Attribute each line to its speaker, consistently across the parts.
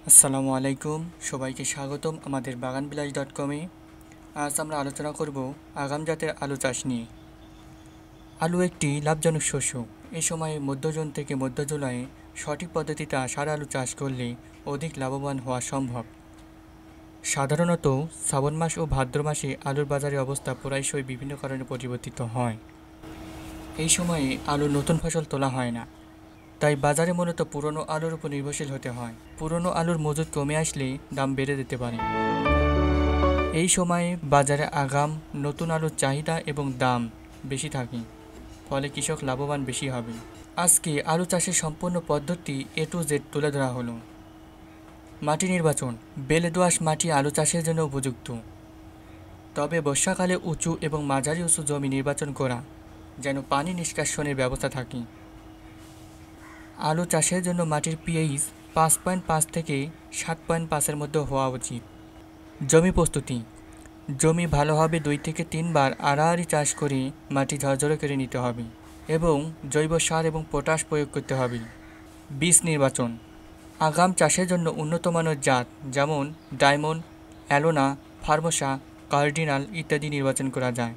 Speaker 1: আসসালামু আলাইকুম, সবাইকে স্বাগতম আমাদের বাগানবিলাস.com-এ। আজ আমরা আলোচনা করব আগাম জাতের আলু চাষ নিয়ে। আলু একটি লাভজনক শস্য। এই সময়ে মধ্য জুন থেকে মধ্য জুলাই সঠিক পদ্ধতিতে আষাঢ় আলু চাষ করলে অধিক লাভবান হওয়া সম্ভব। সাধারণত শ্রাবণ মাস ও ভাদ্র মাসে আলুর বাজারে অবস্থা প্রায়শই বিভিন্ন কারণে পরিবর্তিত হয়। এই সময়ে আলুর নতুন ফসল তোলা হয় না, তাই বাজারে মূলত পুরনো আলুর উপর নির্ভরশীল হতে হয়। পুরনো আলুর মজুদ কমে আসলে দাম বেড়ে যেতে পারে। এই সময়ে বাজারে আগাম নতুন আলুর চাহিদা এবং দাম বেশি থাকে, ফলে কৃষক লাভবান বেশি হবে। আজকে আলু চাষের সম্পূর্ণ পদ্ধতি A to Z তুলে ধরা হলো। মাটি নির্বাচন। বেলে দোআঁশ মাটি আলু চাষের জন্য উপযুক্ত, তবে বর্ষাকালে উঁচু এবং মাঝারি উঁচু জমি নির্বাচন করা, যেন পানি নিষ্কাশনের ব্যবস্থা থাকে। আলু চাষের জন্য মাটির pH 5.5 থেকে 7.5-এর মধ্যে হওয়া উচিত। জমি প্রস্তুতি। জমি ভালোভাবে 2 থেকে 3 বার আড়াআড়ি চাষ করে মাটি ঝরঝরে করে নিতে হবে এবং জৈব সার এবং পটাশ প্রয়োগ করতে হবে। বীজ নির্বাচন। আগাম চাষের জন্য উন্নত মানের জাত যেমন ডায়মন্ড, অ্যালোনা, ফার্মোসা, কার্ডিনাল ইত্যাদি নির্বাচন করা যায়।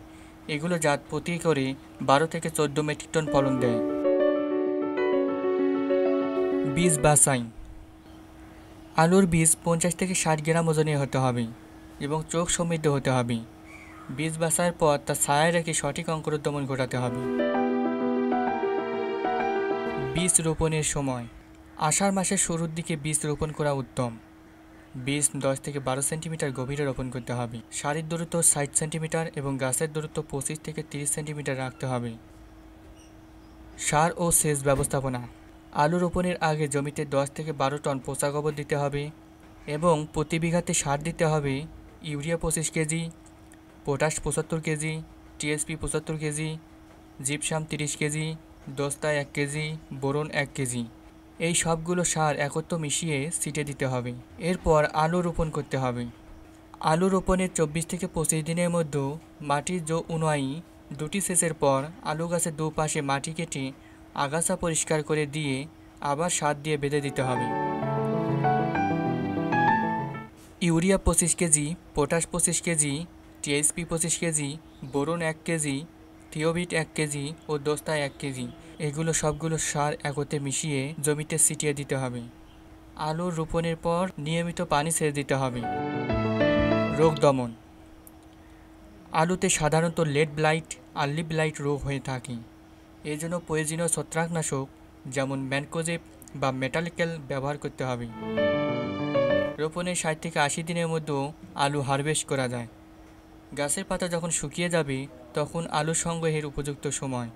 Speaker 1: এগুলো জাত প্রতি করে 12 থেকে 14 মেট্রিক টন ফলন দেয়। বীজ বাছাই। আলুর বীজ 50 থেকে 60 গ্রাম ওজনের হতে হবে এবং চোখ সমৃদ্ধ হতে হবে। বীজ বাছাইয়ের পর তা ছায়ায় রেখে সঠিক অঙ্কুরোদ্গমন ঘটাতে হবে। বীজ রোপণের সময়। আষাঢ় মাসের শুরুর দিকে বীজ রোপণ করা উত্তম। বীজ 10 থেকে 12 সেন্টিমিটার গভীরে রোপণ করতে হবে। সারির দূরত্ব 60 সেন্টিমিটার এবং গাছের দূরত্ব 25 থেকে 30 সেন্টিমিটার রাখতে হবে। সার ও সেচ ব্যবস্থাপনা। আলু রোপণের আগে জমিতে 10 থেকে 12 টন পচা গোবর দিতে হবে এবং প্রতি বিঘাতে সার দিতে হবে urea 25 KG, potash 75 KG, TSP 75 KG, gypsum 30 KG, দস্তা 1 কেজি, বোরন 1 কেজি। এই সবগুলো সার একত্র মিশিয়ে ছিটে দিতে হবে। এরপর আলু রোপণ করতে হবে। আলু রোপণের 24 থেকে 25 দিনের মধ্যে মাটির অনুযায়ী 2টি সেচের পর আলু গাছের দুপাশে মাটি কেটে আগাছা পরিষ্কার করে দিয়ে আবার সার দিয়ে বেঁধে দিতে হবে। Urea 25 KG, potash 25 KG, TSP 25 KG, boron 1 KG, থিওবিট 1 কেজি ও দস্তা 1 কেজি, এগুলো সবগুলো সার একত্রে মিশিয়ে জমিতে ছিটিয়ে দিতে হবে। আলু রোপণের পর নিয়মিত পানি সেচ দিতে হবে। রোগ দমন। আলুতে সাধারণত লেট ব্লাইট, আর্লি ব্লাইট রোগ হয়ে থাকে। এর জন্য প্রয়োজনীয় ছত্রাকনাশক যেমন ম্যানকোজেব বা মেটালিক্যাল ব্যবহার করতে হবে। রোপণের 60 থেকে 80 দিনের মধ্যেও আলু হারভেস্ট করা যায়। গাছের পাতা যখন শুকিয়ে যাবে তখন আলু সংগ্রহের উপযুক্ত সময়।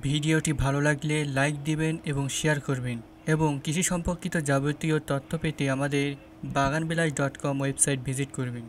Speaker 1: ভিডিওটি ভালো লাগলে লাইক দিবেন এবং শেয়ার করবেন এবং কৃষি সম্পর্কিত যাবতীয় তথ্য পেতে আমাদের বাগানবিলাস.com ওয়েবসাইট ভিজিট করবেন।